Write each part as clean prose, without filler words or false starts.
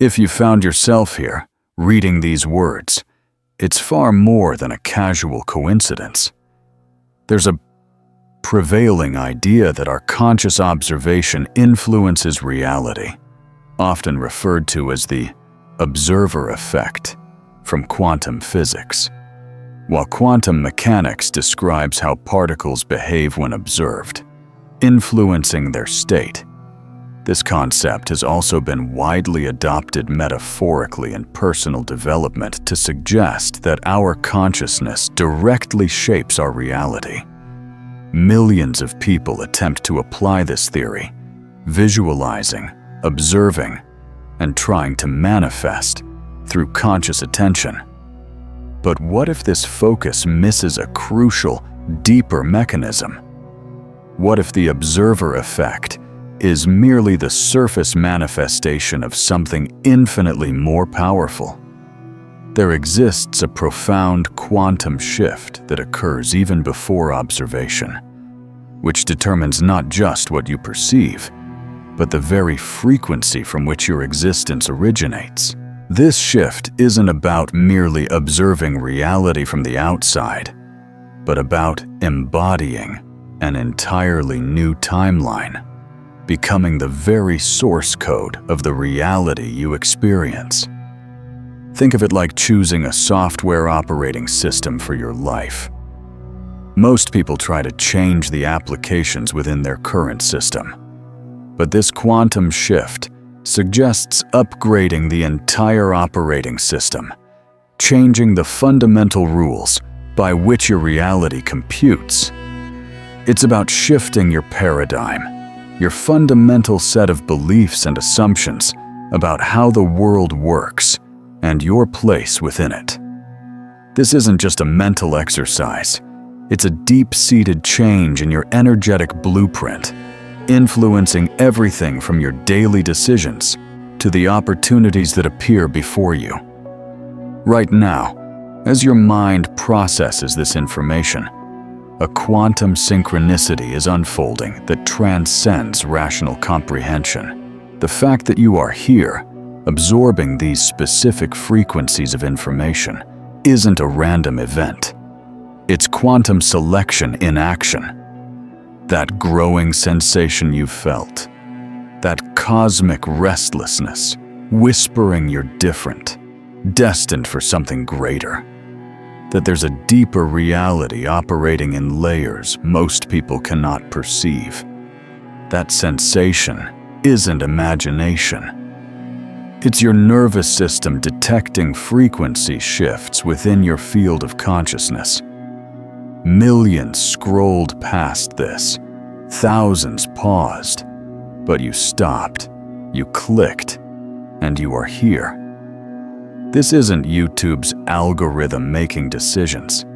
If you found yourself here, reading these words, it's far more than a casual coincidence. There's a prevailing idea that our conscious observation influences reality, often referred to as the observer effect from quantum physics. While quantum mechanics describes how particles behave when observed, influencing their state, this concept has also been widely adopted metaphorically in personal development to suggest that our consciousness directly shapes our reality. Millions of people attempt to apply this theory, visualizing, observing, and trying to manifest through conscious attention. But what if this focus misses a crucial, deeper mechanism? What if the observer effect is merely the surface manifestation of something infinitely more powerful? There exists a profound quantum shift that occurs even before observation, which determines not just what you perceive, but the very frequency from which your existence originates. This shift isn't about merely observing reality from the outside, but about embodying an entirely new timeline, becoming the very source code of the reality you experience. Think of it like choosing a software operating system for your life. Most people try to change the applications within their current system, but this quantum shift suggests upgrading the entire operating system, changing the fundamental rules by which your reality computes. It's about shifting your paradigm, your fundamental set of beliefs and assumptions about how the world works and your place within it. This isn't just a mental exercise. It's a deep-seated change in your energetic blueprint, influencing everything from your daily decisions to the opportunities that appear before you. Right now, as your mind processes this information, a quantum synchronicity is unfolding that transcends rational comprehension. The fact that you are here, absorbing these specific frequencies of information, isn't a random event. It's quantum selection in action. That growing sensation you felt, that cosmic restlessness, whispering you're different, destined for something greater, that there's a deeper reality operating in layers most people cannot perceive. That sensation isn't imagination. It's your nervous system detecting frequency shifts within your field of consciousness. Millions scrolled past this, thousands paused, but you stopped, you clicked, and you are here. This isn't YouTube's algorithm making decisions.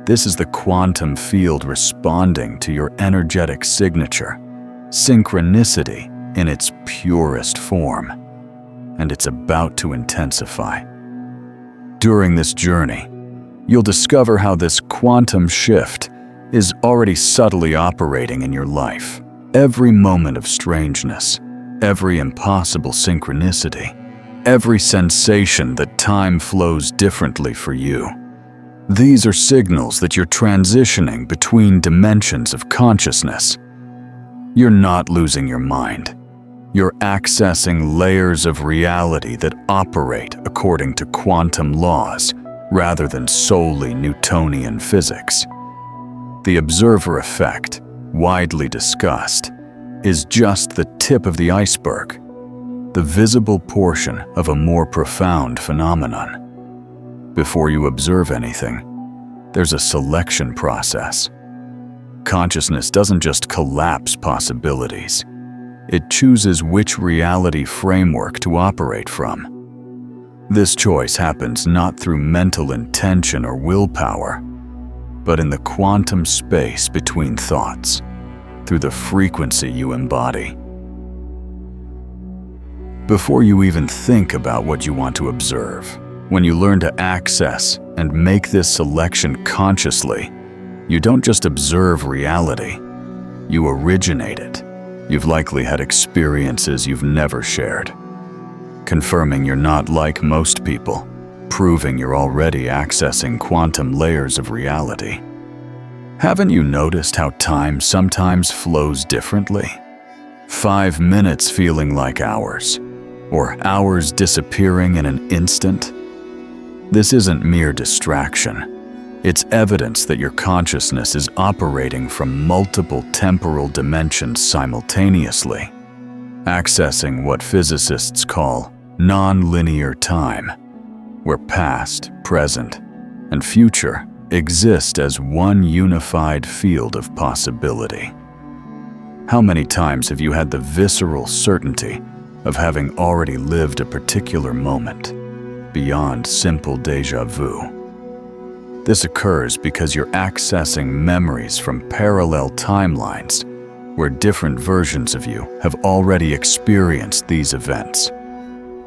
This is the quantum field responding to your energetic signature, synchronicity in its purest form, and it's about to intensify. During this journey, you'll discover how this quantum shift is already subtly operating in your life. Every moment of strangeness, every impossible synchronicity, every sensation that time flows differently for you. These are signals that you're transitioning between dimensions of consciousness. You're not losing your mind. You're accessing layers of reality that operate according to quantum laws rather than solely Newtonian physics. The observer effect, widely discussed, is just the tip of the iceberg, the visible portion of a more profound phenomenon. Before you observe anything, there's a selection process. Consciousness doesn't just collapse possibilities. It chooses which reality framework to operate from. This choice happens not through mental intention or willpower, but in the quantum space between thoughts, through the frequency you embody. Before you even think about what you want to observe, when you learn to access and make this selection consciously, you don't just observe reality, you originate it. You've likely had experiences you've never shared. confirming you're not like most people, proving you're already accessing quantum layers of reality. Haven't you noticed how time sometimes flows differently? 5 minutes feeling like hours, or hours disappearing in an instant? This isn't mere distraction. It's evidence that your consciousness is operating from multiple temporal dimensions simultaneously, accessing what physicists call non-linear time, where past, present, and future exist as one unified field of possibility. How many times have you had the visceral certainty of having already lived a particular moment, beyond simple déjà vu? This occurs because you're accessing memories from parallel timelines where different versions of you have already experienced these events.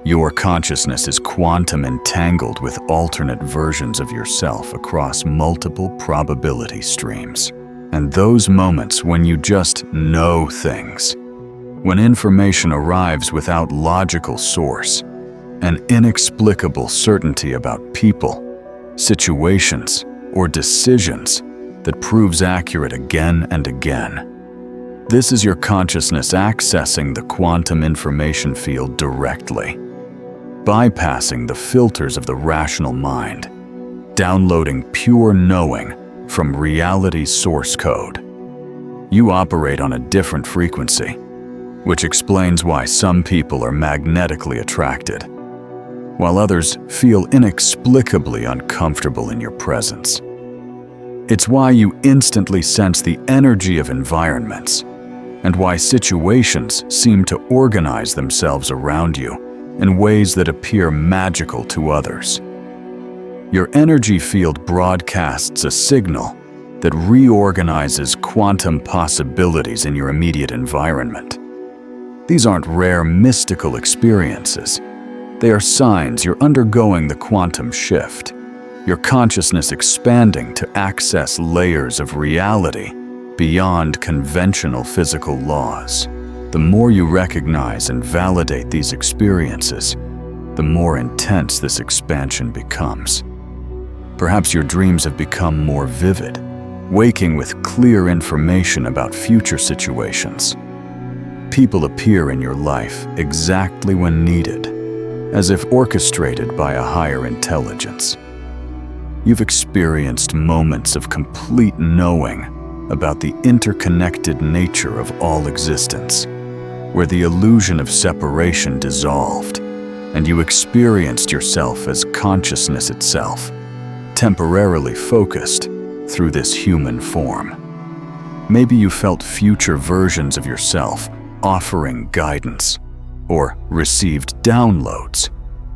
Your consciousness is quantum entangled with alternate versions of yourself across multiple probability streams. And those moments when you just know things, when information arrives without logical source, an inexplicable certainty about people, situations, or decisions that proves accurate again and again. This is your consciousness accessing the quantum information field directly, bypassing the filters of the rational mind, downloading pure knowing from reality's source code. You operate on a different frequency, which explains why some people are magnetically attracted, while others feel inexplicably uncomfortable in your presence. It's why you instantly sense the energy of environments, and why situations seem to organize themselves around you in ways that appear magical to others. Your energy field broadcasts a signal that reorganizes quantum possibilities in your immediate environment. These aren't rare mystical experiences. They are signs you're undergoing the quantum shift, your consciousness expanding to access layers of reality beyond conventional physical laws. The more you recognize and validate these experiences, the more intense this expansion becomes. Perhaps your dreams have become more vivid, waking with clear information about future situations. People appear in your life exactly when needed, as if orchestrated by a higher intelligence. You've experienced moments of complete knowing about the interconnected nature of all existence, where the illusion of separation dissolved, and you experienced yourself as consciousness itself, temporarily focused through this human form. Maybe you felt future versions of yourself offering guidance, or received downloads,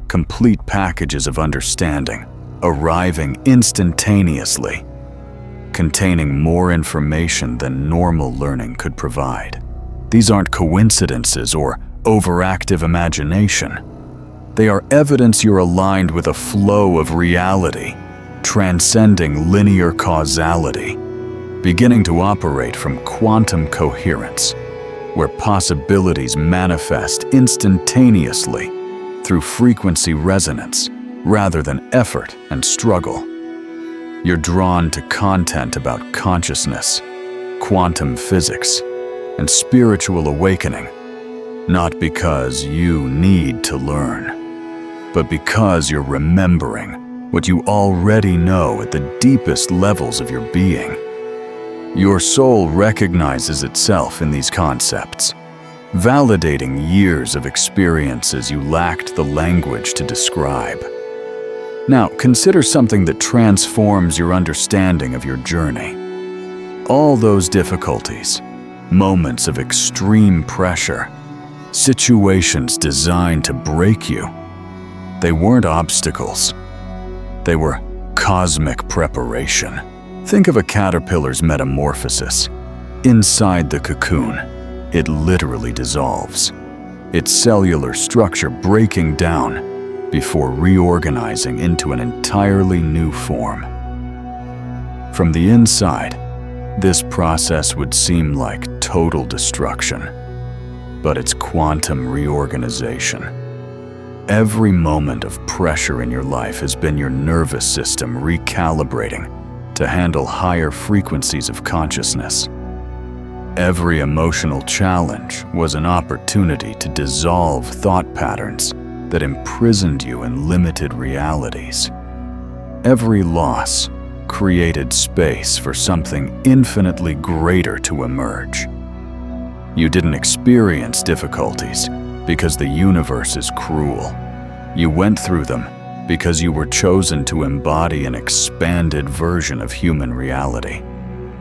complete packages of understanding arriving instantaneously, containing more information than normal learning could provide. These aren't coincidences or overactive imagination. They are evidence you're aligned with a flow of reality, transcending linear causality, beginning to operate from quantum coherence, where possibilities manifest instantaneously through frequency resonance rather than effort and struggle. You're drawn to content about consciousness, quantum physics, and spiritual awakening, not because you need to learn, but because you're remembering what you already know at the deepest levels of your being. Your soul recognizes itself in these concepts, validating years of experiences you lacked the language to describe. Now, consider something that transforms your understanding of your journey. All those difficulties, moments of extreme pressure, situations designed to break you, they weren't obstacles. They were cosmic preparation. Think of a caterpillar's metamorphosis. Inside the cocoon, it literally dissolves, its cellular structure breaking down before reorganizing into an entirely new form. From the inside, this process would seem like total destruction, but it's quantum reorganization. Every moment of pressure in your life has been your nervous system recalibrating to handle higher frequencies of consciousness. Every emotional challenge was an opportunity to dissolve thought patterns that imprisoned you in limited realities. Every loss created space for something infinitely greater to emerge. You didn't experience difficulties because the universe is cruel. You went through them because you were chosen to embody an expanded version of human reality.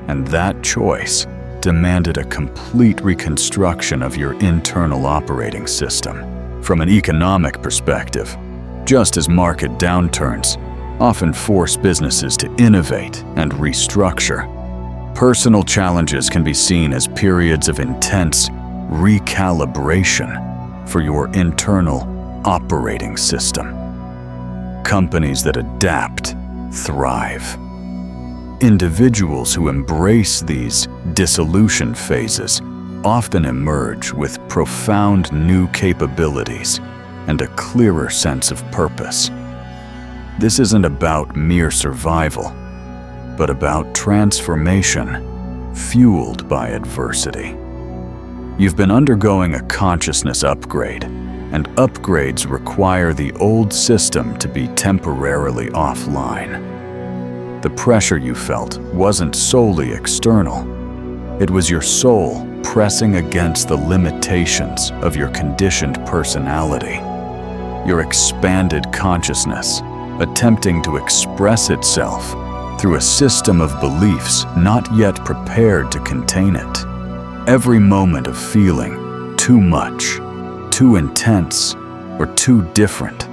And that choice demanded a complete reconstruction of your internal operating system. From an economic perspective, just as market downturns often force businesses to innovate and restructure, personal challenges can be seen as periods of intense recalibration for your internal operating system. Companies that adapt thrive. Individuals who embrace these dissolution phases often emerge with profound new capabilities and a clearer sense of purpose. This isn't about mere survival, but about transformation fueled by adversity. You've been undergoing a consciousness upgrade, and upgrades require the old system to be temporarily offline. The pressure you felt wasn't solely external. It was your soul pressing against the limitations of your conditioned personality. Your expanded consciousness attempting to express itself through a system of beliefs not yet prepared to contain it. Every moment of feeling too much, too intense, or too different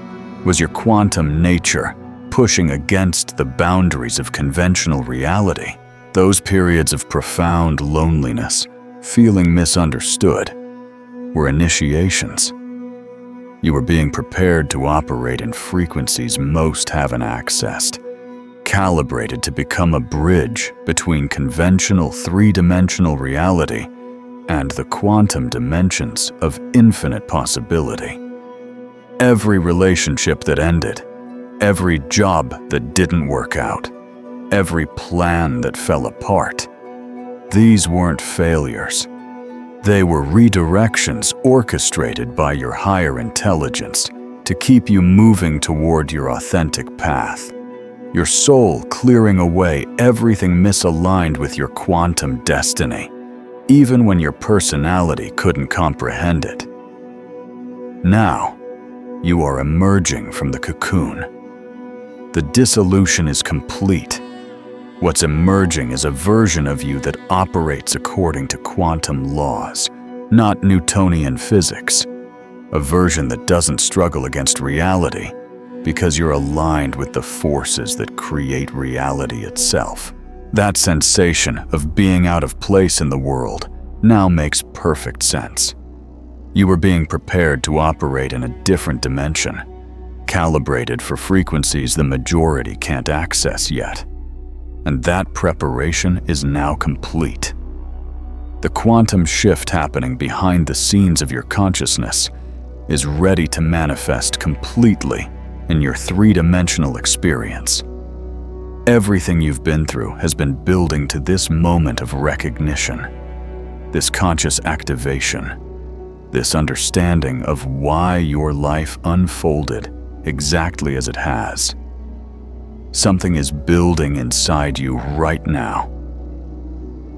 was your quantum nature pushing against the boundaries of conventional reality. Those periods of profound loneliness, feeling misunderstood, were initiations. You were being prepared to operate in frequencies most haven't accessed, calibrated to become a bridge between conventional three-dimensional reality and the quantum dimensions of infinite possibility. Every relationship that ended, every job that didn't work out, every plan that fell apart, these weren't failures. They were redirections orchestrated by your higher intelligence to keep you moving toward your authentic path. Your soul clearing away everything misaligned with your quantum destiny, even when your personality couldn't comprehend it. Now, you are emerging from the cocoon. The dissolution is complete. What's emerging is a version of you that operates according to quantum laws, not Newtonian physics. A version that doesn't struggle against reality because you're aligned with the forces that create reality itself. That sensation of being out of place in the world now makes perfect sense. You were being prepared to operate in a different dimension, calibrated for frequencies the majority can't access yet. And that preparation is now complete. The quantum shift happening behind the scenes of your consciousness is ready to manifest completely in your three-dimensional experience. Everything you've been through has been building to this moment of recognition, this conscious activation, this understanding of why your life unfolded exactly as it has. Something is building inside you right now.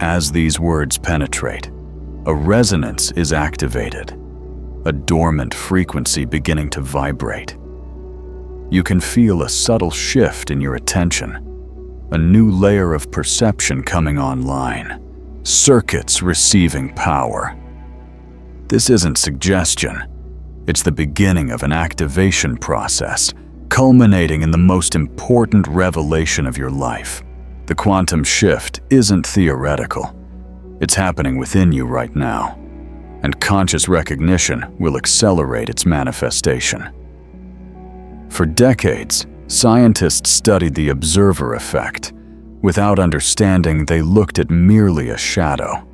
As these words penetrate, a resonance is activated, a dormant frequency beginning to vibrate. You can feel a subtle shift in your attention, a new layer of perception coming online, circuits receiving power. This isn't suggestion. It's the beginning of an activation process, culminating in the most important revelation of your life. The quantum shift isn't theoretical. It's happening within you right now, and conscious recognition will accelerate its manifestation. For decades, scientists studied the observer effect. Without understanding, they looked at merely a shadow.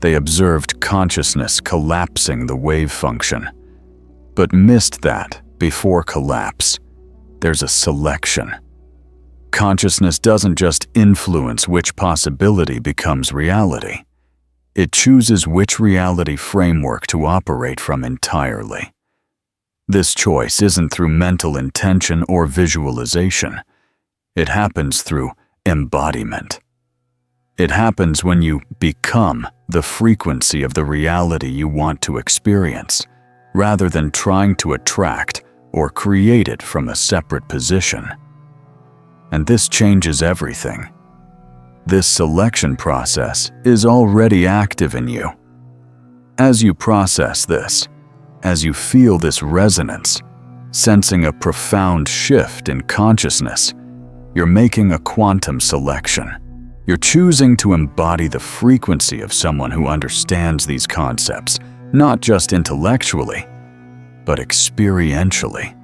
They observed consciousness collapsing the wave function, but missed that before collapse. There's a selection. Consciousness doesn't just influence which possibility becomes reality. It chooses which reality framework to operate from entirely. This choice isn't through mental intention or visualization. It happens through embodiment. It happens when you become the frequency of the reality you want to experience, rather than trying to attract or create it from a separate position. And this changes everything. This selection process is already active in you. As you process this, as you feel this resonance, sensing a profound shift in consciousness, you're making a quantum selection. You're choosing to embody the frequency of someone who understands these concepts, not just intellectually, but experientially.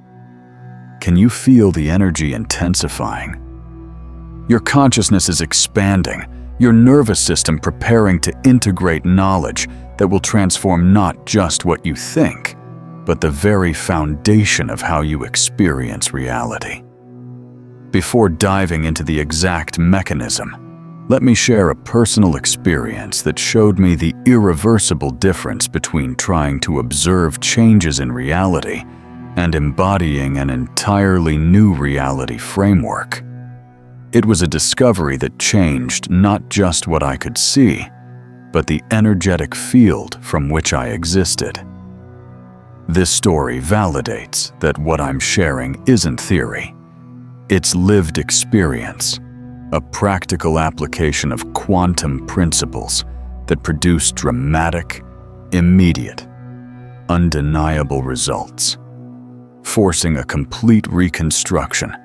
Can you feel the energy intensifying? Your consciousness is expanding, your nervous system preparing to integrate knowledge that will transform not just what you think, but the very foundation of how you experience reality. Before diving into the exact mechanism, let me share a personal experience that showed me the irreversible difference between trying to observe changes in reality and embodying an entirely new reality framework. It was a discovery that changed not just what I could see, but the energetic field from which I existed. This story validates that what I'm sharing isn't theory. It's lived experience, a practical application of quantum principles that produce dramatic, immediate, undeniable results, forcing a complete reconstruction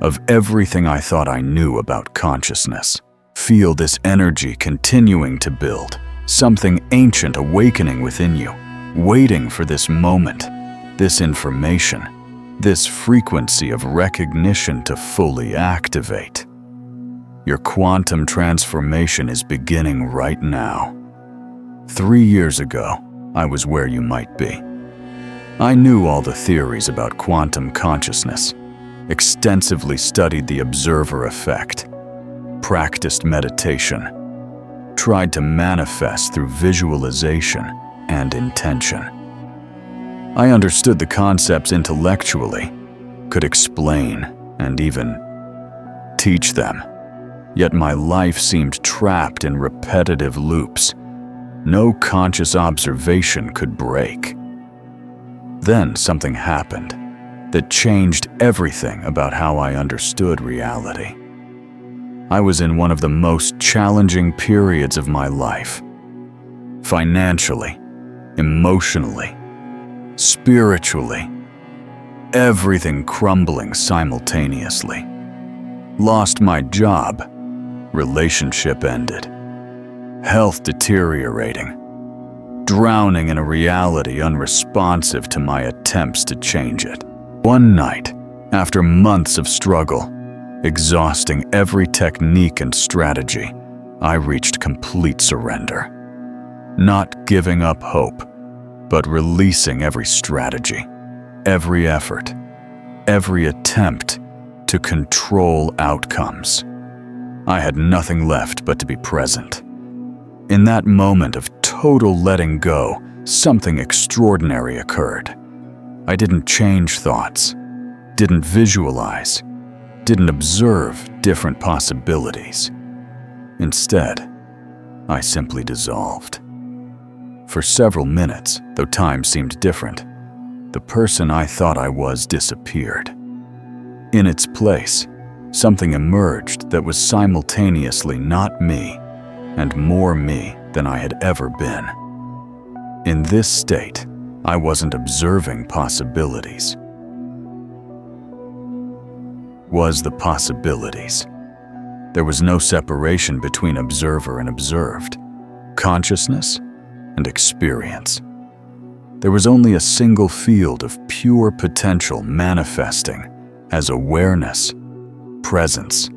of everything I thought I knew about consciousness. Feel this energy continuing to build, something ancient awakening within you, waiting for this moment, this information, this frequency of recognition to fully activate. Your quantum transformation is beginning right now. 3 years ago, I was where you might be. I knew all the theories about quantum consciousness, extensively studied the observer effect, practiced meditation, tried to manifest through visualization and intention. I understood the concepts intellectually, could explain and even teach them. Yet my life seemed trapped in repetitive loops. No conscious observation could break. Then something happened that changed everything about how I understood reality. I was in one of the most challenging periods of my life. Financially, emotionally, spiritually, everything crumbling simultaneously. Lost my job. Relationship ended. Health deteriorating. Drowning in a reality unresponsive to my attempts to change it. One night, after months of struggle, exhausting every technique and strategy, I reached complete surrender. Not giving up hope, but releasing every strategy, every effort, every attempt to control outcomes. I had nothing left but to be present. In that moment of total letting go, something extraordinary occurred. I didn't change thoughts, didn't visualize, didn't observe different possibilities. Instead, I simply dissolved. For several minutes, though time seemed different, the person I thought I was disappeared. In its place, something emerged that was simultaneously not me and more me than I had ever been. In this state, I wasn't observing possibilities. Was the possibilities. There was no separation between observer and observed, consciousness and experience. There was only a single field of pure potential manifesting as awareness, presence,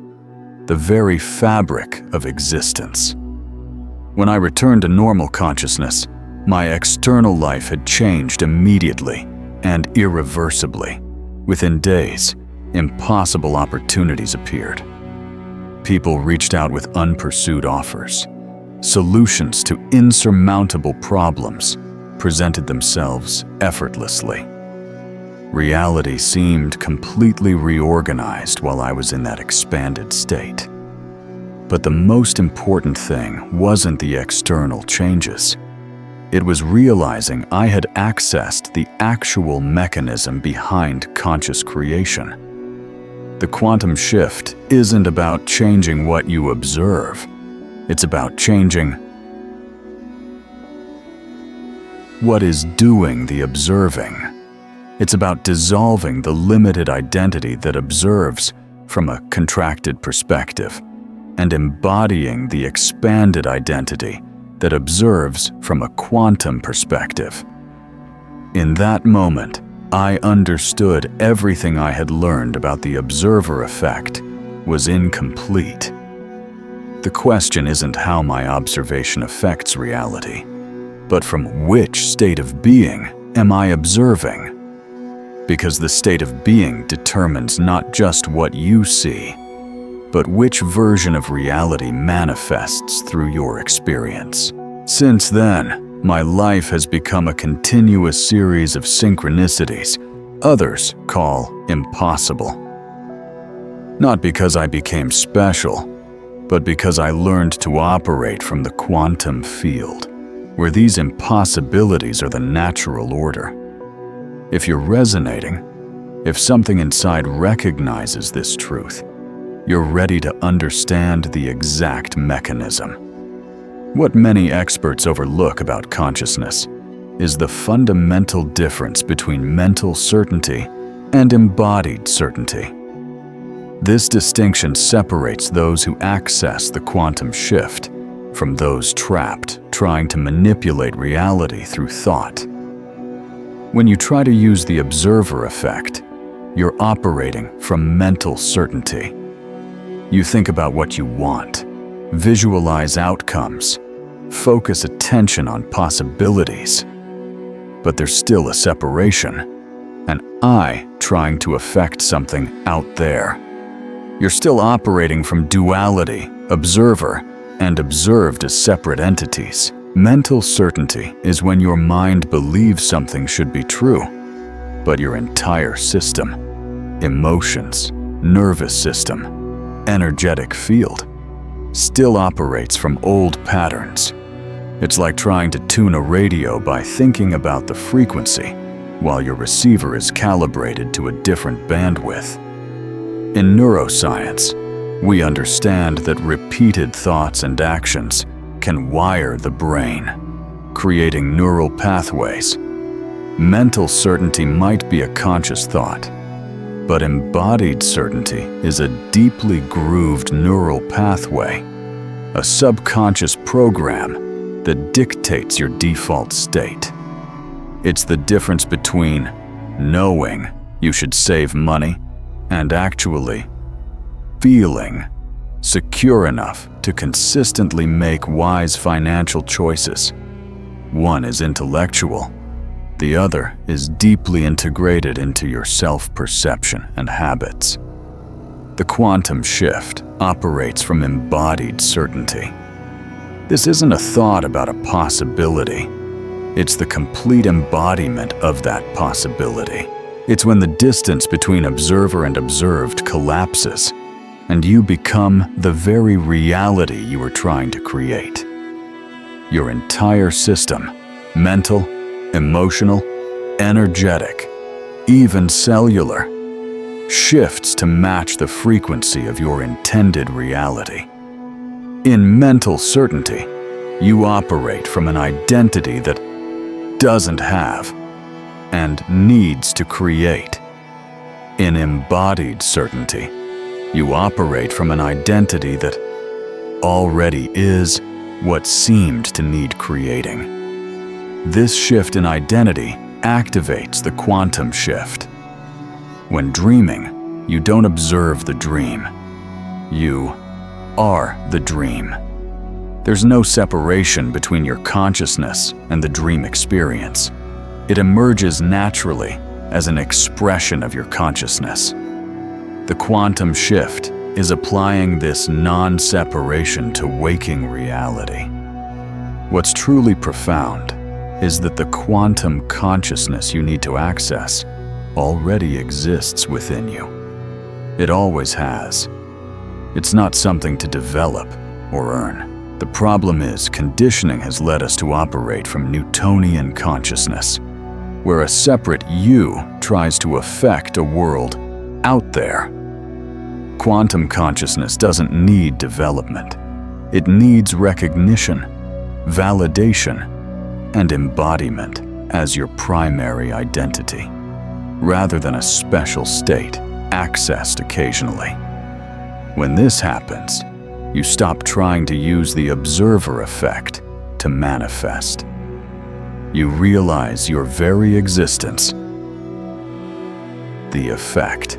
the very fabric of existence. When I returned to normal consciousness, my external life had changed immediately, and irreversibly. Within days, impossible opportunities appeared. People reached out with unpursued offers. Solutions to insurmountable problems presented themselves effortlessly. Reality seemed completely reorganized while I was in that expanded state. But the most important thing wasn't the external changes. It was realizing I had accessed the actual mechanism behind conscious creation. The quantum shift isn't about changing what you observe. It's about changing what is doing the observing. It's about dissolving the limited identity that observes from a contracted perspective and embodying the expanded identity that observes from a quantum perspective. In that moment, I understood everything I had learned about the observer effect was incomplete. The question isn't how my observation affects reality, but from which state of being am I observing? Because the state of being determines not just what you see, but which version of reality manifests through your experience. Since then, my life has become a continuous series of synchronicities others call impossible. Not because I became special, but because I learned to operate from the quantum field, where these impossibilities are the natural order. If you're resonating, if something inside recognizes this truth, you're ready to understand the exact mechanism. What many experts overlook about consciousness is the fundamental difference between mental certainty and embodied certainty. This distinction separates those who access the quantum shift from those trapped trying to manipulate reality through thought. When you try to use the observer effect, you're operating from mental certainty. You think about what you want, visualize outcomes, focus attention on possibilities. But there's still a separation, an I trying to affect something out there. You're still operating from duality, observer, and observed as separate entities. Mental certainty is when your mind believes something should be true, but your entire system, emotions, nervous system, energetic field, still operates from old patterns. It's like trying to tune a radio by thinking about the frequency, while your receiver is calibrated to a different bandwidth. In neuroscience, we understand that repeated thoughts and actions can wire the brain, creating neural pathways. Mental certainty might be a conscious thought, but embodied certainty is a deeply grooved neural pathway, a subconscious program that dictates your default state. It's the difference between knowing you should save money and actually feeling secure enough to consistently make wise financial choices. One is intellectual. The other is deeply integrated into your self-perception and habits. The quantum shift operates from embodied certainty. This isn't a thought about a possibility. It's the complete embodiment of that possibility. It's when the distance between observer and observed collapses, and you become the very reality you were trying to create. Your entire system, mental, emotional, energetic, even cellular, shifts to match the frequency of your intended reality. In mental certainty, you operate from an identity that doesn't have and needs to create. In embodied certainty, you operate from an identity that already is what seemed to need creating. This shift in identity activates the quantum shift. When dreaming, you don't observe the dream. You are the dream. There's no separation between your consciousness and the dream experience. It emerges naturally as an expression of your consciousness. The quantum shift is applying this non-separation to waking reality. What's truly profound is that the quantum consciousness you need to access already exists within you. It always has. It's not something to develop or earn. The problem is, conditioning has led us to operate from Newtonian consciousness, where a separate you tries to affect a world out there. Quantum consciousness doesn't need development. It needs recognition, validation, and embodiment as your primary identity, rather than a special state accessed occasionally. When this happens, you stop trying to use the observer effect to manifest. You realize your very existence, the effect.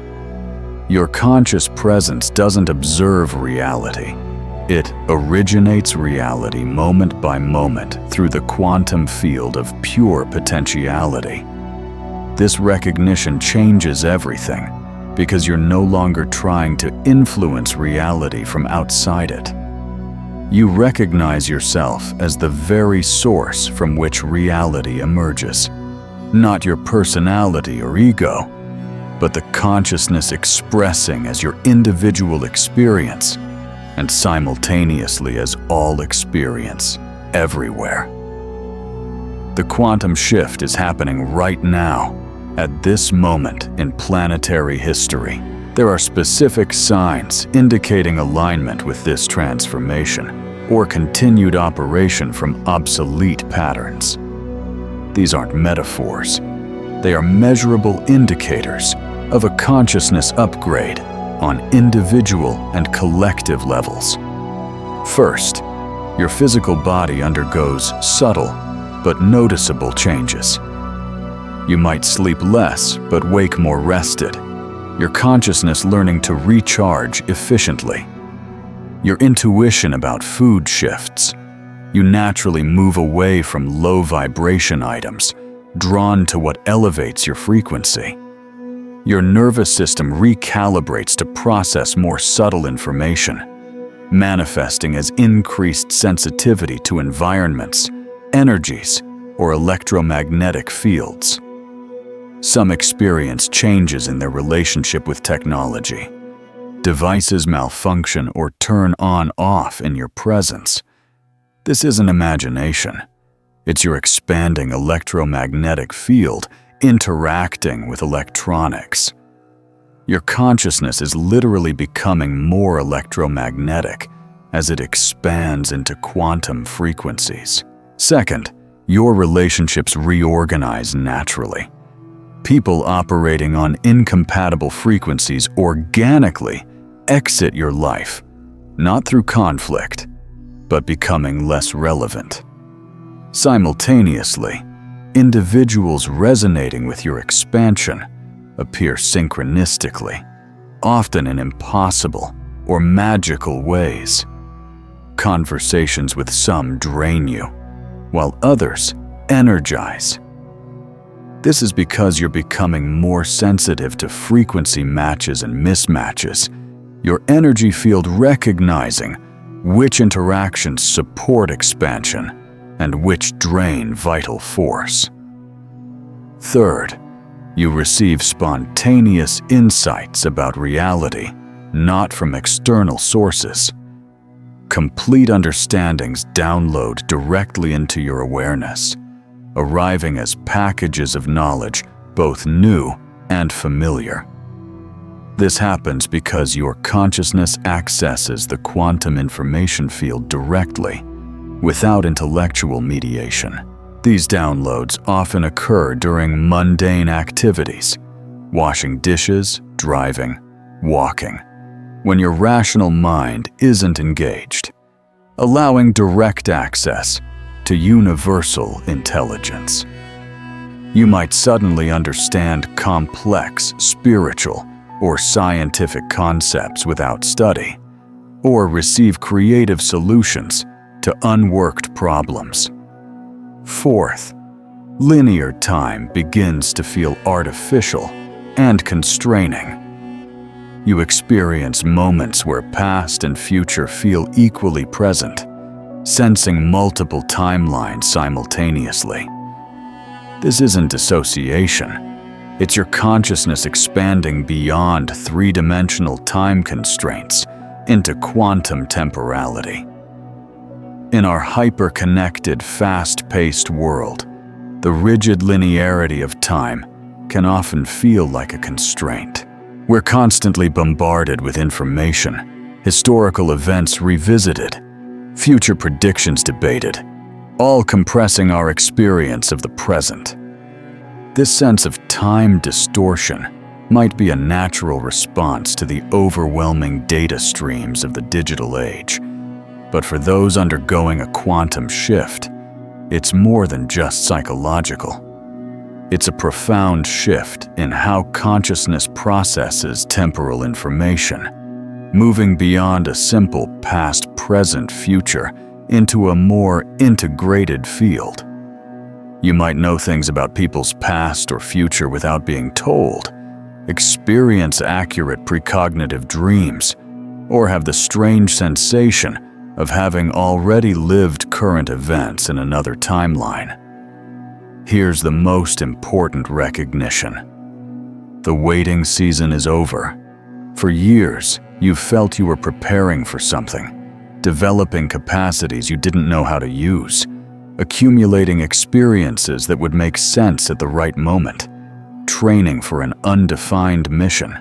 Your conscious presence doesn't observe reality. It originates reality moment by moment through the quantum field of pure potentiality. This recognition changes everything, because you're no longer trying to influence reality from outside it. You recognize yourself as the very source from which reality emerges, not your personality or ego, but the consciousness expressing as your individual experience and simultaneously as all experience everywhere. The quantum shift is happening right now, at this moment in planetary history. There are specific signs indicating alignment with this transformation or continued operation from obsolete patterns. These aren't metaphors. They are measurable indicators of a consciousness upgrade on individual and collective levels. First, your physical body undergoes subtle but noticeable changes. You might sleep less but wake more rested, your consciousness learning to recharge efficiently. Your intuition about food shifts. You naturally move away from low vibration items, drawn to what elevates your frequency. Your nervous system recalibrates to process more subtle information, manifesting as increased sensitivity to environments, energies, or electromagnetic fields. Some experience changes in their relationship with technology. Devices malfunction or turn on/off in your presence. This isn't imagination. It's your expanding electromagnetic field interacting with electronics. Your consciousness is literally becoming more electromagnetic as it expands into quantum frequencies. Second, your relationships reorganize naturally. People operating on incompatible frequencies organically exit your life, not through conflict, but becoming less relevant. Simultaneously, individuals resonating with your expansion appear synchronistically, often in impossible or magical ways. Conversations with some drain you, while others energize. This is because you're becoming more sensitive to frequency matches and mismatches, your energy field recognizing which interactions support expansion and which drain vital force. Third, you receive spontaneous insights about reality, not from external sources. Complete understandings download directly into your awareness, arriving as packages of knowledge, both new and familiar. This happens because your consciousness accesses the quantum information field directly, without intellectual mediation. These downloads often occur during mundane activities, washing dishes, driving, walking, when your rational mind isn't engaged, allowing direct access to universal intelligence. You might suddenly understand complex spiritual or scientific concepts without study, or receive creative solutions to unworked problems. Fourth, linear time begins to feel artificial and constraining. You experience moments where past and future feel equally present, sensing multiple timelines simultaneously. This isn't dissociation. It's your consciousness expanding beyond three-dimensional time constraints into quantum temporality. In our hyper-connected, fast-paced world, the rigid linearity of time can often feel like a constraint. We're constantly bombarded with information, historical events revisited, future predictions debated, all compressing our experience of the present. This sense of time distortion might be a natural response to the overwhelming data streams of the digital age. But for those undergoing a quantum shift, it's more than just psychological. It's a profound shift in how consciousness processes temporal information, moving beyond a simple past, present, future into a more integrated field. You might know things about people's past or future without being told, experience accurate precognitive dreams, or have the strange sensation of having already lived current events in another timeline. Here's the most important recognition. The waiting season is over. For years, you've felt you were preparing for something, developing capacities you didn't know how to use, accumulating experiences that would make sense at the right moment, training for an undefined mission.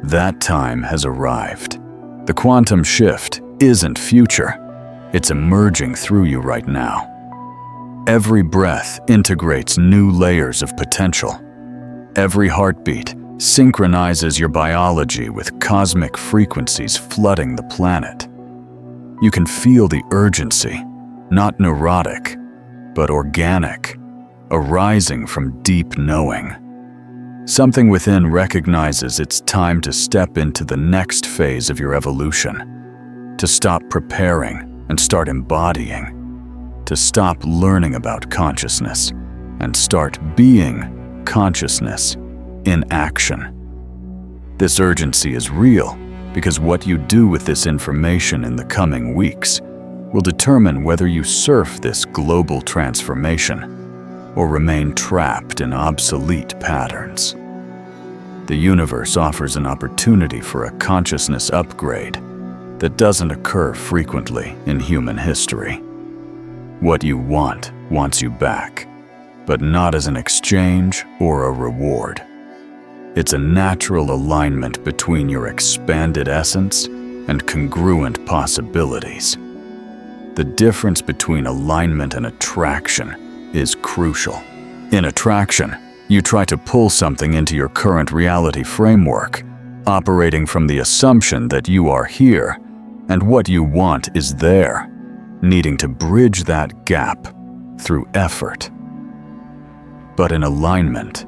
That time has arrived. The quantum shift isn't future. It's emerging through you right now. Every breath integrates new layers of potential. Every heartbeat synchronizes your biology with cosmic frequencies flooding the planet. You can feel the urgency, not neurotic, but organic, arising from deep knowing. Something within recognizes it's time to step into the next phase of your evolution, to stop preparing and start embodying, to stop learning about consciousness and start being consciousness in action. This urgency is real because what you do with this information in the coming weeks will determine whether you surf this global transformation or remain trapped in obsolete patterns. The universe offers an opportunity for a consciousness upgrade that doesn't occur frequently in human history. What you want wants you back, but not as an exchange or a reward. It's a natural alignment between your expanded essence and congruent possibilities. The difference between alignment and attraction is crucial. In attraction, you try to pull something into your current reality framework, operating from the assumption that you are here and what you want is there, needing to bridge that gap through effort. But in alignment,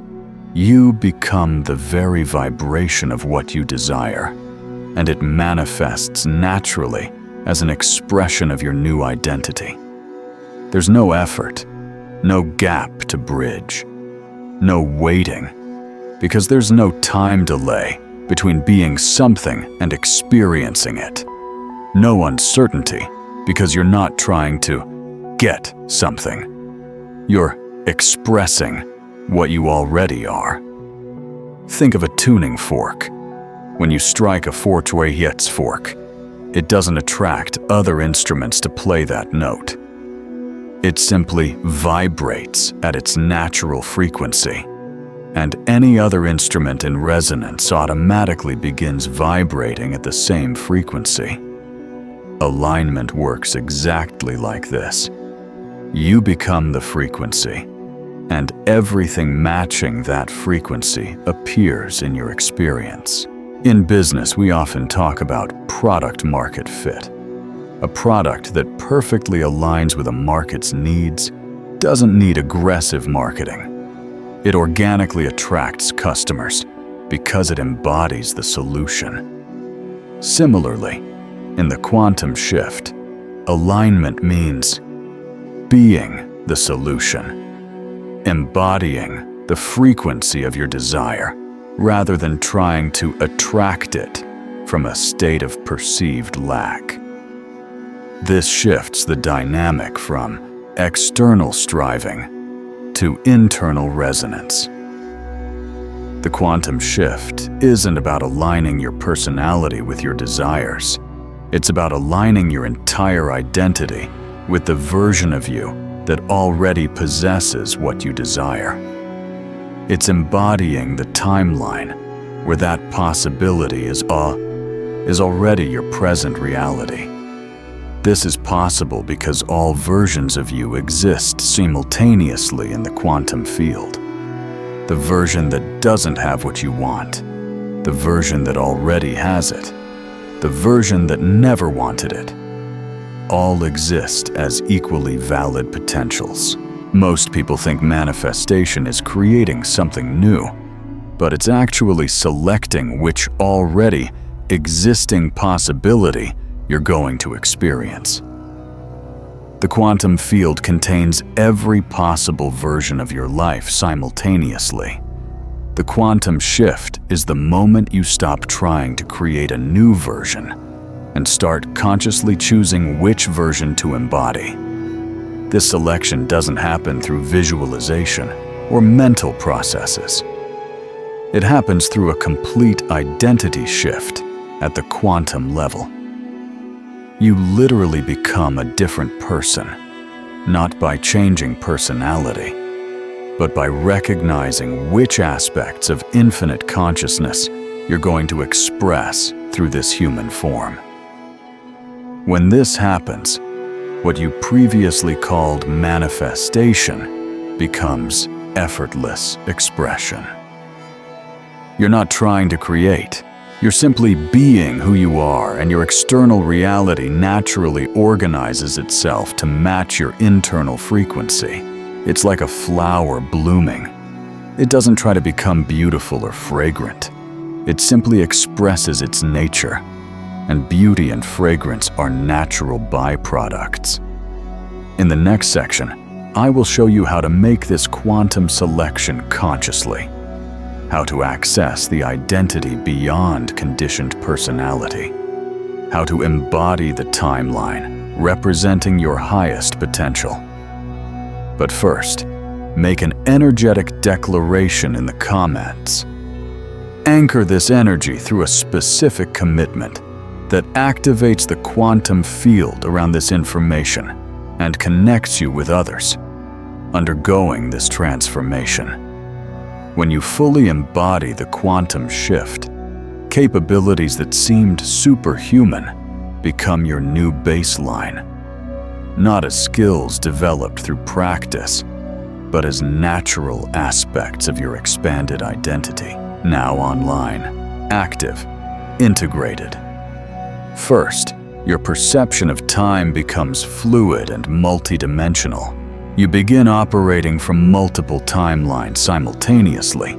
you become the very vibration of what you desire, and it manifests naturally as an expression of your new identity. There's no effort, no gap to bridge, no waiting, because there's no time delay between being something and experiencing it. No uncertainty, because you're not trying to get something. You're expressing what you already are. Think of a tuning fork. When you strike a four-Hertz fork, it doesn't attract other instruments to play that note. It simply vibrates at its natural frequency, and any other instrument in resonance automatically begins vibrating at the same frequency. Alignment works exactly like this. You become the frequency, and everything matching that frequency appears in your experience. In business, we often talk about product-market fit. A product that perfectly aligns with a market's needs doesn't need aggressive marketing. It organically attracts customers because it embodies the solution. Similarly, in the quantum shift, alignment means being the solution, embodying the frequency of your desire rather than trying to attract it from a state of perceived lack. This shifts the dynamic from external striving to internal resonance. The quantum shift isn't about aligning your personality with your desires. It's about aligning your entire identity with the version of you that already possesses what you desire. It's embodying the timeline where that possibility is already your present reality. This is possible because all versions of you exist simultaneously in the quantum field. The version that doesn't have what you want, the version that already has it, the version that never wanted it, all exist as equally valid potentials. Most people think manifestation is creating something new, but it's actually selecting which already existing possibility you're going to experience. The quantum field contains every possible version of your life simultaneously. The quantum shift is the moment you stop trying to create a new version and start consciously choosing which version to embody. This selection doesn't happen through visualization or mental processes. It happens through a complete identity shift at the quantum level. You literally become a different person, not by changing personality, but by recognizing which aspects of infinite consciousness you're going to express through this human form. When this happens, what you previously called manifestation becomes effortless expression. You're not trying to create. You're simply being who you are, and your external reality naturally organizes itself to match your internal frequency. It's like a flower blooming. It doesn't try to become beautiful or fragrant. It simply expresses its nature, and beauty and fragrance are natural byproducts. In the next section, I will show you how to make this quantum selection consciously, how to access the identity beyond conditioned personality, how to embody the timeline representing your highest potential. But first, make an energetic declaration in the comments. Anchor this energy through a specific commitment that activates the quantum field around this information and connects you with others undergoing this transformation. When you fully embody the quantum shift, capabilities that seemed superhuman become your new baseline, not as skills developed through practice, but as natural aspects of your expanded identity, now online, active, integrated. First, your perception of time becomes fluid and multidimensional. You begin operating from multiple timelines simultaneously,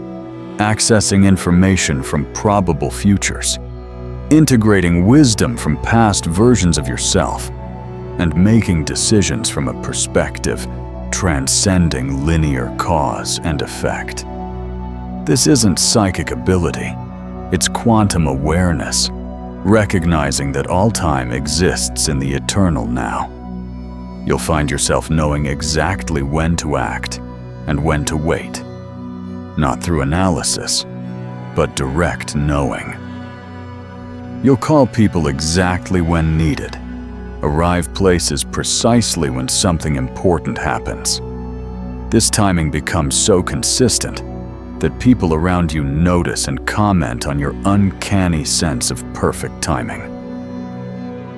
accessing information from probable futures, integrating wisdom from past versions of yourself, and making decisions from a perspective transcending linear cause and effect. This isn't psychic ability, it's quantum awareness, recognizing that all time exists in the eternal now. You'll find yourself knowing exactly when to act and when to wait, not through analysis, but direct knowing. You'll call people exactly when needed, arrive places precisely when something important happens. This timing becomes so consistent that people around you notice and comment on your uncanny sense of perfect timing.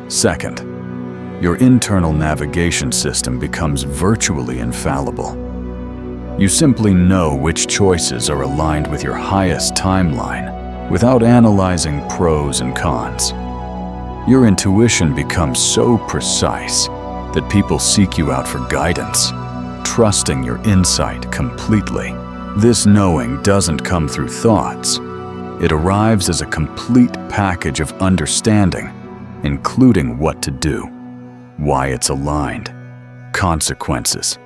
Second, your internal navigation system becomes virtually infallible. You simply know which choices are aligned with your highest timeline without analyzing pros and cons. Your intuition becomes so precise that people seek you out for guidance, trusting your insight completely. This knowing doesn't come through thoughts. It arrives as a complete package of understanding, including what to do, why it's aligned, consequences.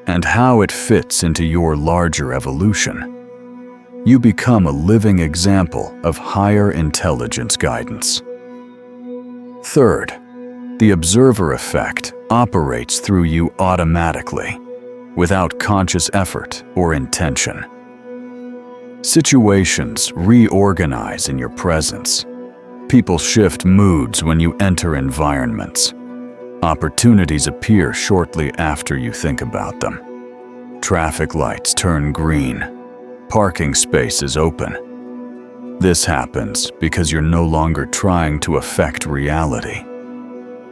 and how it fits into your larger evolution. You become a living example of higher intelligence guidance. Third, the observer effect operates through you automatically, without conscious effort or intention. Situations reorganize in your presence. People shift moods when you enter environments. Opportunities appear shortly after you think about them. Traffic lights turn green. Parking spaces open. This happens because you're no longer trying to affect reality.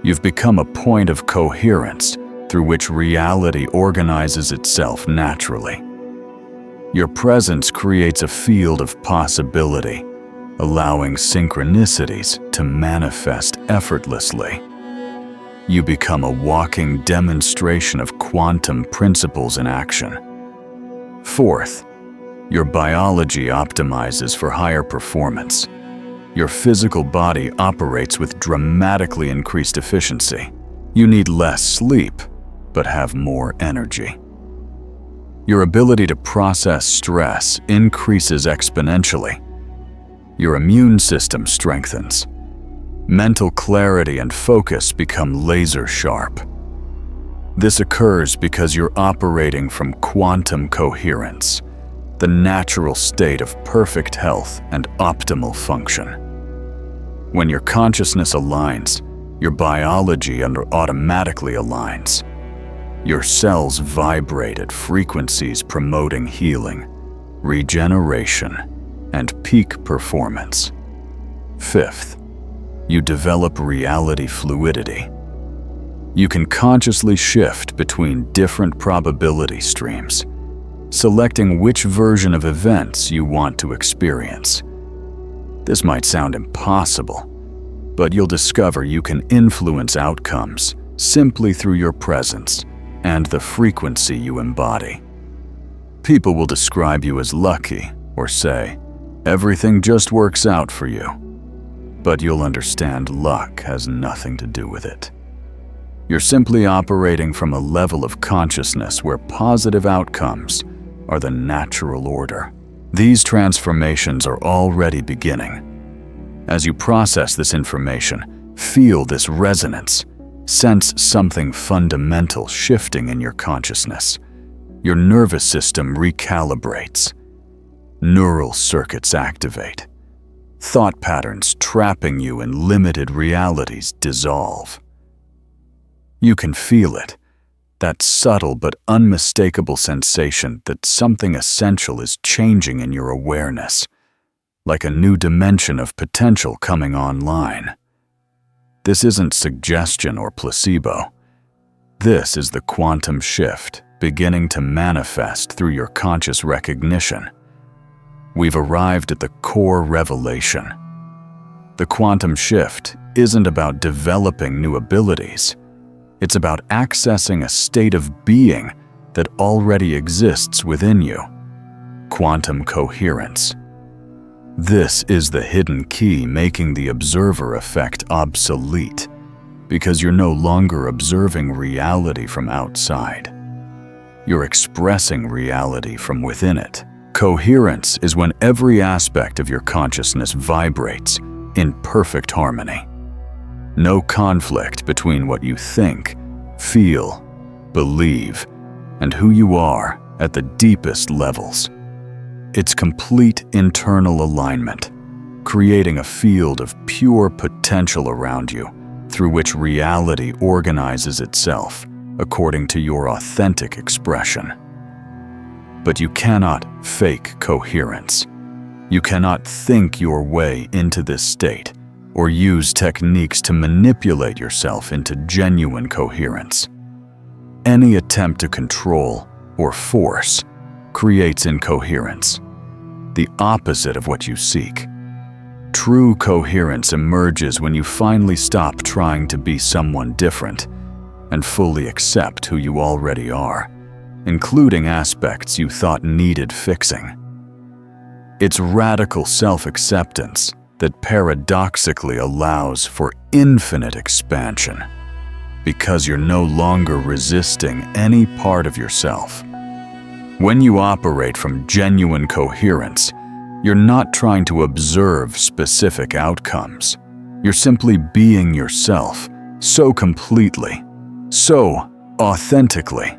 You've become a point of coherence through which reality organizes itself naturally. Your presence creates a field of possibility, allowing synchronicities to manifest effortlessly. You become a walking demonstration of quantum principles in action. Fourth, your biology optimizes for higher performance. Your physical body operates with dramatically increased efficiency. You need less sleep, but have more energy. Your ability to process stress increases exponentially. Your immune system strengthens. Mental clarity and focus become laser sharp. This occurs because you're operating from quantum coherence, the natural state of perfect health and optimal function. When your consciousness aligns, your biology automatically aligns. Your cells vibrate at frequencies promoting healing, regeneration, and peak performance. Fifth, you develop reality fluidity. You can consciously shift between different probability streams, selecting which version of events you want to experience. This might sound impossible, but you'll discover you can influence outcomes simply through your presence and the frequency you embody. People will describe you as lucky or say, "Everything just works out for you." But you'll understand luck has nothing to do with it. You're simply operating from a level of consciousness where positive outcomes are the natural order. These transformations are already beginning. As you process this information, feel this resonance, sense something fundamental shifting in your consciousness. Your nervous system recalibrates. Neural circuits activate. Thought patterns trapping you in limited realities dissolve. You can feel it, that subtle but unmistakable sensation that something essential is changing in your awareness, like a new dimension of potential coming online. This isn't suggestion or placebo. This is the quantum shift beginning to manifest through your conscious recognition. We've arrived at the core revelation. The quantum shift isn't about developing new abilities. It's about accessing a state of being that already exists within you. Quantum coherence. This is the hidden key making the observer effect obsolete, because you're no longer observing reality from outside. You're expressing reality from within it. Coherence is when every aspect of your consciousness vibrates in perfect harmony. No conflict between what you think, feel, believe, and who you are at the deepest levels. It's complete internal alignment, creating a field of pure potential around you through which reality organizes itself according to your authentic expression. But you cannot fake coherence. You cannot think your way into this state or use techniques to manipulate yourself into genuine coherence. Any attempt to control or force creates incoherence, the opposite of what you seek. True coherence emerges when you finally stop trying to be someone different and fully accept who you already are, including aspects you thought needed fixing. It's radical self-acceptance that paradoxically allows for infinite expansion. because you're no longer resisting any part of yourself. When you operate from genuine coherence, you're not trying to observe specific outcomes. You're simply being yourself, so completely, so authentically,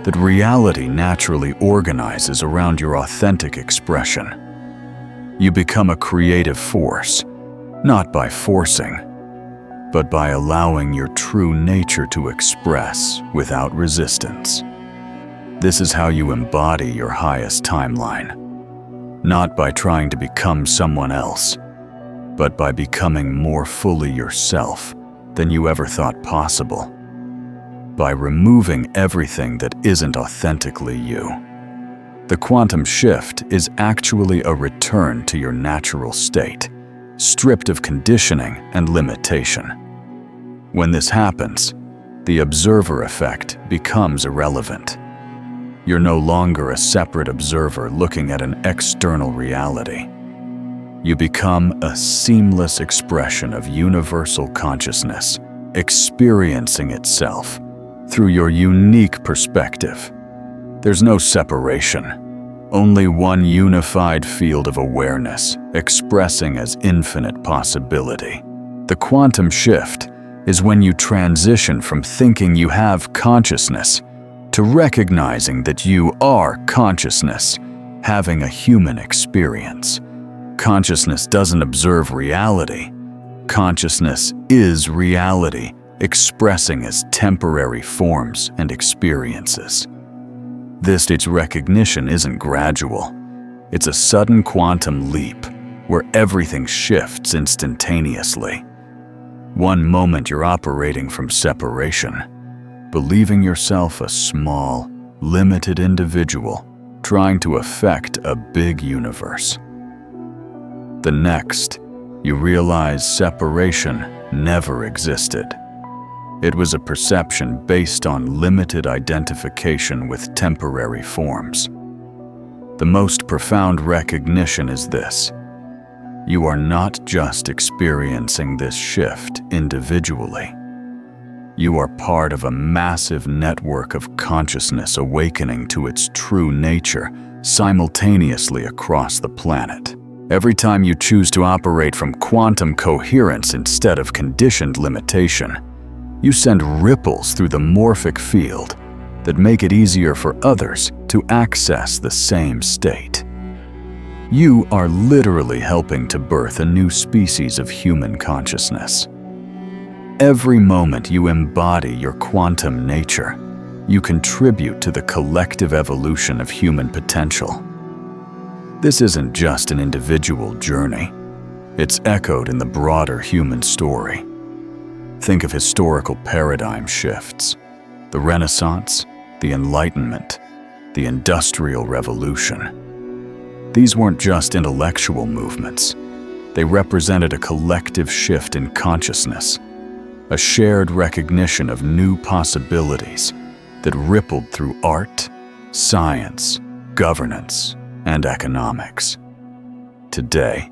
that reality naturally organizes around your authentic expression. You become a creative force, not by forcing, but by allowing your true nature to express without resistance. This is how you embody your highest timeline, not by trying to become someone else, but by becoming more fully yourself than you ever thought possible, by removing everything that isn't authentically you. The quantum shift is actually a return to your natural state, stripped of conditioning and limitation. When this happens, the observer effect becomes irrelevant. You're no longer a separate observer looking at an external reality. You become a seamless expression of universal consciousness, experiencing itself through your unique perspective. There's no separation, only one unified field of awareness expressing as infinite possibility. The quantum shift is when you transition from thinking you have consciousness to recognizing that you are consciousness, having a human experience. Consciousness doesn't observe reality. Consciousness is reality, expressing as temporary forms and experiences. This recognition isn't gradual. It's a sudden quantum leap where everything shifts instantaneously. One moment you're operating from separation, believing yourself a small, limited individual trying to affect a big universe. The next, you realize separation never existed. It was a perception based on limited identification with temporary forms. The most profound recognition is this: you are not just experiencing this shift individually. You are part of a massive network of consciousness awakening to its true nature simultaneously across the planet. Every time you choose to operate from quantum coherence instead of conditioned limitation, you send ripples through the morphic field that make it easier for others to access the same state. You are literally helping to birth a new species of human consciousness. Every moment you embody your quantum nature, you contribute to the collective evolution of human potential. This isn't just an individual journey. It's echoed in the broader human story. Think of historical paradigm shifts: the Renaissance, the Enlightenment, the Industrial Revolution. These weren't just intellectual movements. They represented a collective shift in consciousness, a shared recognition of new possibilities that rippled through art, science, governance, and economics. Today,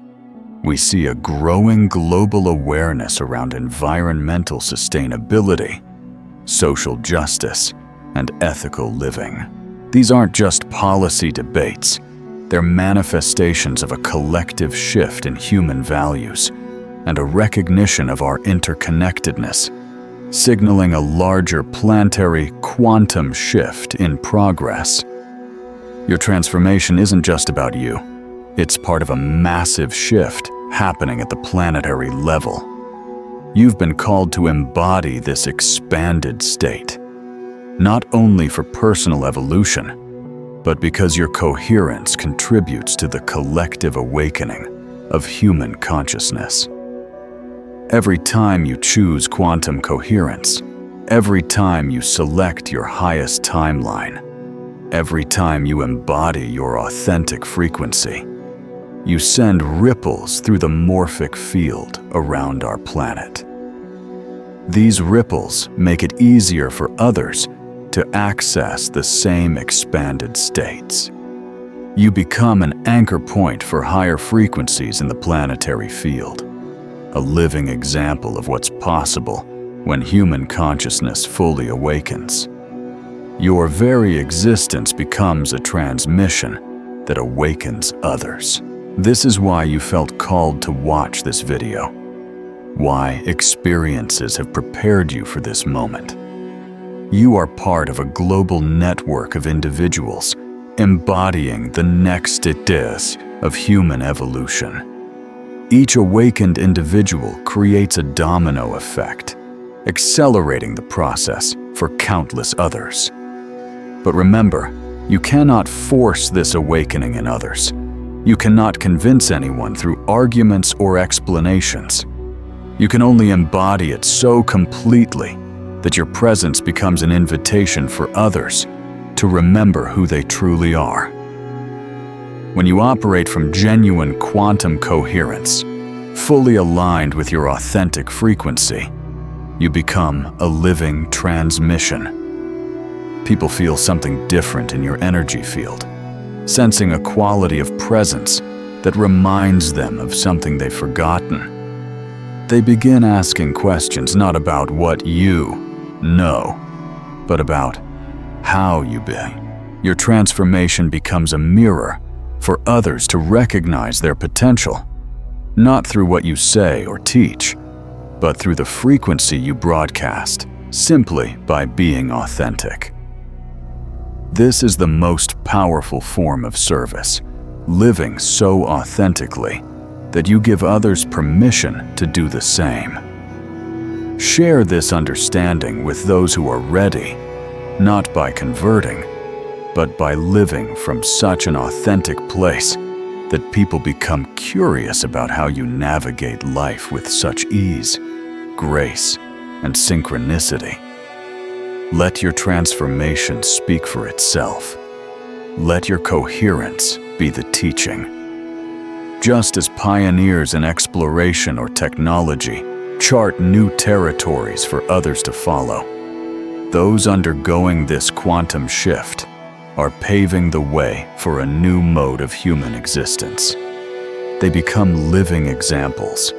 we see a growing global awareness around environmental sustainability, social justice, and ethical living. These aren't just policy debates. They're manifestations of a collective shift in human values and a recognition of our interconnectedness, signaling a larger planetary quantum shift in progress. Your transformation isn't just about you. It's part of a massive shift happening at the planetary level. You've been called to embody this expanded state, not only for personal evolution, but because your coherence contributes to the collective awakening of human consciousness. Every time you choose quantum coherence, every time you select your highest timeline, every time you embody your authentic frequency, you send ripples through the morphic field around our planet. These ripples make it easier for others to access the same expanded states. You become an anchor point for higher frequencies in the planetary field, a living example of what's possible when human consciousness fully awakens. Your very existence becomes a transmission that awakens others. This is why you felt called to watch this video, why experiences have prepared you for this moment. You are part of a global network of individuals embodying the next stages of human evolution. Each awakened individual creates a domino effect, accelerating the process for countless others. But remember, you cannot force this awakening in others. You cannot convince anyone through arguments or explanations. You can only embody it so completely that your presence becomes an invitation for others to remember who they truly are. When you operate from genuine quantum coherence, fully aligned with your authentic frequency, you become a living transmission. People feel something different in your energy field, sensing a quality of presence that reminds them of something they've forgotten. They begin asking questions not about what you know, but about how you be. Your transformation becomes a mirror for others to recognize their potential, not through what you say or teach, but through the frequency you broadcast, simply by being authentic. This is the most powerful form of service, living so authentically that you give others permission to do the same. Share this understanding with those who are ready, not by converting, but by living from such an authentic place that people become curious about how you navigate life with such ease, grace, and synchronicity. Let your transformation speak for itself. Let your coherence be the teaching. Just as pioneers in exploration or technology chart new territories for others to follow, those undergoing this quantum shift are paving the way for a new mode of human existence. They become living examples,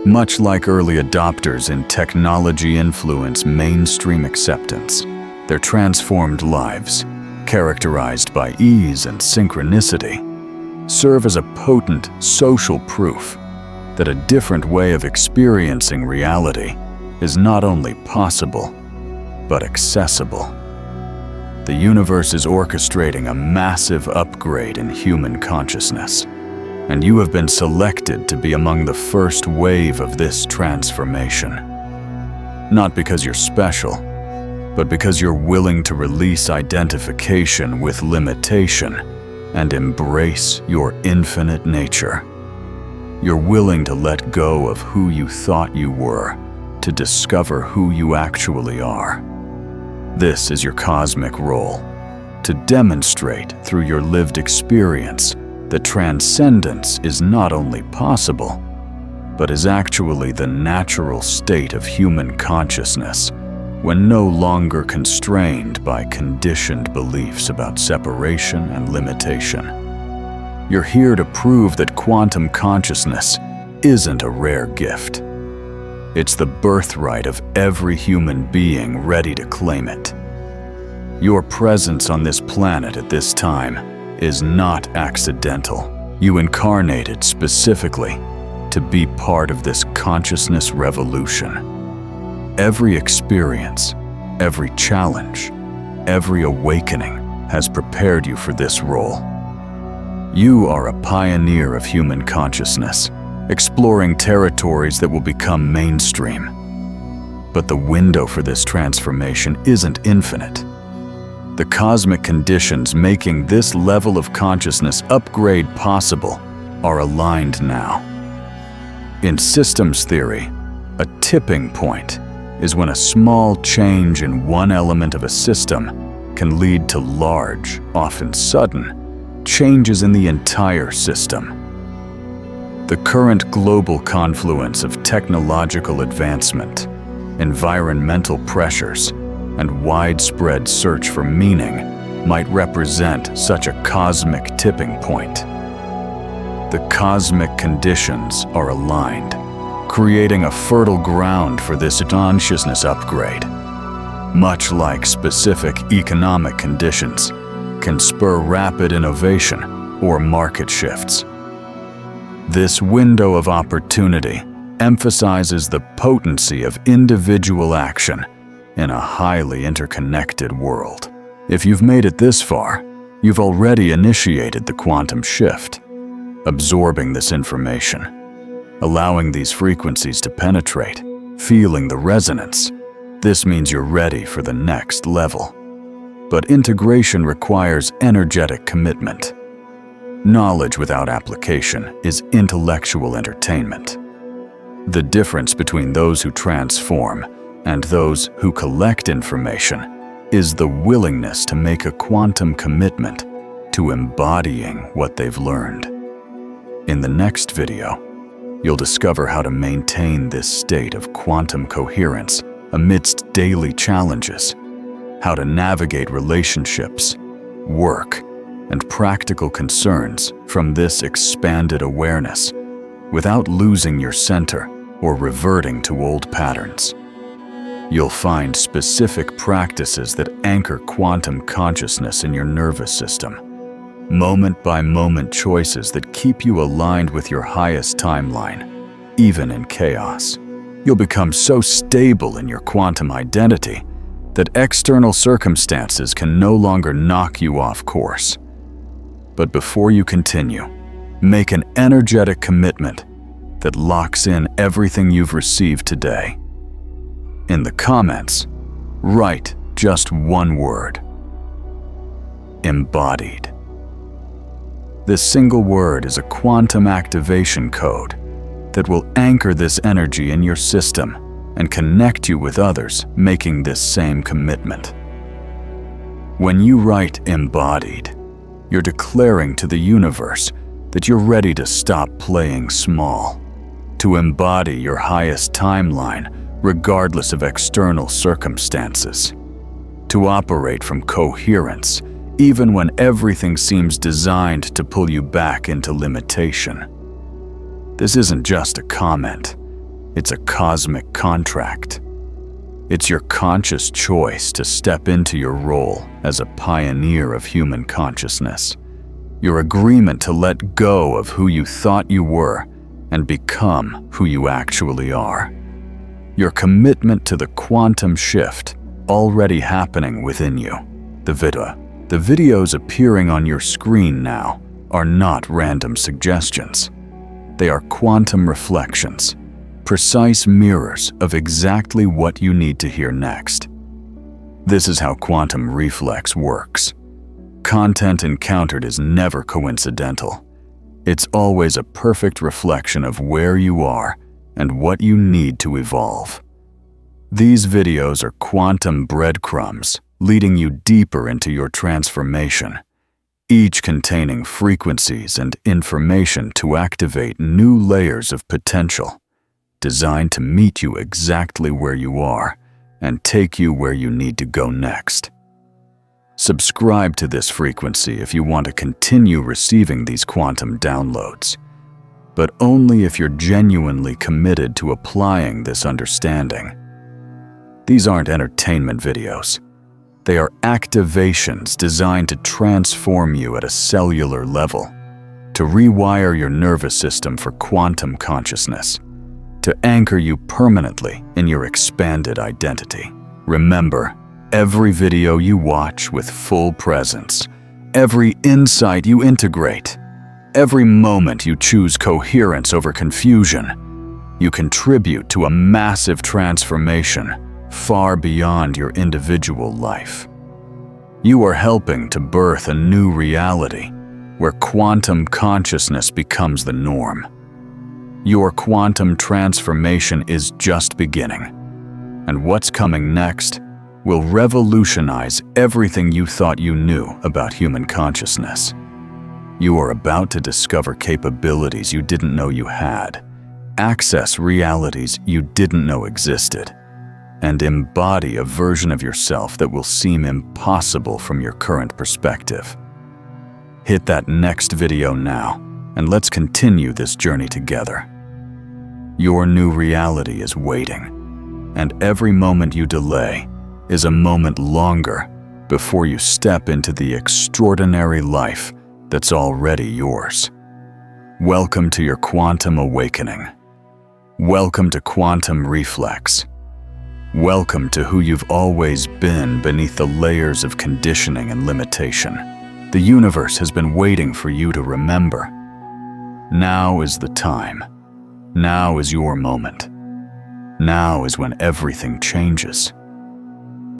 much like early adopters in technology-influenced mainstream acceptance. Their transformed lives, characterized by ease and synchronicity, serve as a potent social proof that a different way of experiencing reality is not only possible, but accessible. The universe is orchestrating a massive upgrade in human consciousness, and you have been selected to be among the first wave of this transformation. Not because you're special, but because you're willing to release identification with limitation and embrace your infinite nature. You're willing to let go of who you thought you were to discover who you actually are. This is your cosmic role, to demonstrate through your lived experience that transcendence is not only possible, but is actually the natural state of human consciousness when no longer constrained by conditioned beliefs about separation and limitation. You're here to prove that quantum consciousness isn't a rare gift. It's the birthright of every human being ready to claim it. Your presence on this planet at this time is not accidental. You incarnated specifically to be part of this consciousness revolution. Every experience, every challenge, every awakening has prepared you for this role. You are a pioneer of human consciousness, exploring territories that will become mainstream. But the window for this transformation isn't infinite. The cosmic conditions making this level of consciousness upgrade possible are aligned now. In systems theory, a tipping point is when a small change in one element of a system can lead to large, often sudden, changes in the entire system. The current global confluence of technological advancement, environmental pressures, and widespread search for meaning might represent such a cosmic tipping point. The cosmic conditions are aligned. creating a fertile ground for this consciousness upgrade. Much like specific economic conditions can spur rapid innovation or market shifts. This window of opportunity emphasizes the potency of individual action in a highly interconnected world. If you've made it this far, you've already initiated the quantum shift, absorbing this information, allowing these frequencies to penetrate, feeling the resonance. This means you're ready for the next level. But integration requires energetic commitment. Knowledge without application is intellectual entertainment. The difference between those who transform and those who collect information is the willingness to make a quantum commitment to embodying what they've learned. In the next video, you'll discover how to maintain this state of quantum coherence amidst daily challenges, how to navigate relationships, work, and practical concerns from this expanded awareness without losing your center or reverting to old patterns. You'll find specific practices that anchor quantum consciousness in your nervous system, moment-by-moment choices that keep you aligned with your highest timeline, even in chaos. You'll become so stable in your quantum identity that external circumstances can no longer knock you off course. But before you continue, make an energetic commitment that locks in everything you've received today. In the comments, write just one word: embodied. This single word is a quantum activation code that will anchor this energy in your system and connect you with others making this same commitment. When you write embodied, you're declaring to the universe that you're ready to stop playing small, to embody your highest timeline regardless of external circumstances, to operate from coherence even when everything seems designed to pull you back into limitation. This isn't just a comment, it's a cosmic contract. It's your conscious choice to step into your role as a pioneer of human consciousness, your agreement to let go of who you thought you were and become who you actually are, your commitment to the quantum shift already happening within you. The videos appearing on your screen now are not random suggestions. They are quantum reflections, precise mirrors of exactly what you need to hear next. This is how quantum reflex works. Content encountered is never coincidental. It's always a perfect reflection of where you are and what you need to evolve. These videos are quantum breadcrumbs leading you deeper into your transformation, each containing frequencies and information to activate new layers of potential, designed to meet you exactly where you are and take you where you need to go next. Subscribe to this frequency if you want to continue receiving these quantum downloads, but only if you're genuinely committed to applying this understanding. These aren't entertainment videos. They are activations designed to transform you at a cellular level, to rewire your nervous system for quantum consciousness, to anchor you permanently in your expanded identity. Remember, every video you watch with full presence, every insight you integrate, every moment you choose coherence over confusion, you contribute to a massive transformation far beyond your individual life. You are helping to birth a new reality where quantum consciousness becomes the norm. Your quantum transformation is just beginning, and what's coming next will revolutionize everything you thought you knew about human consciousness. You are about to discover capabilities you didn't know you had, access realities you didn't know existed, and embody a version of yourself that will seem impossible from your current perspective. Hit that next video now, and let's continue this journey together. Your new reality is waiting, and every moment you delay is a moment longer before you step into the extraordinary life that's already yours. Welcome to your quantum awakening. Welcome to quantum reflex. Welcome to who you've always been beneath the layers of conditioning and limitation. The universe has been waiting for you to remember. Now is the time. Now is your moment. Now is when everything changes.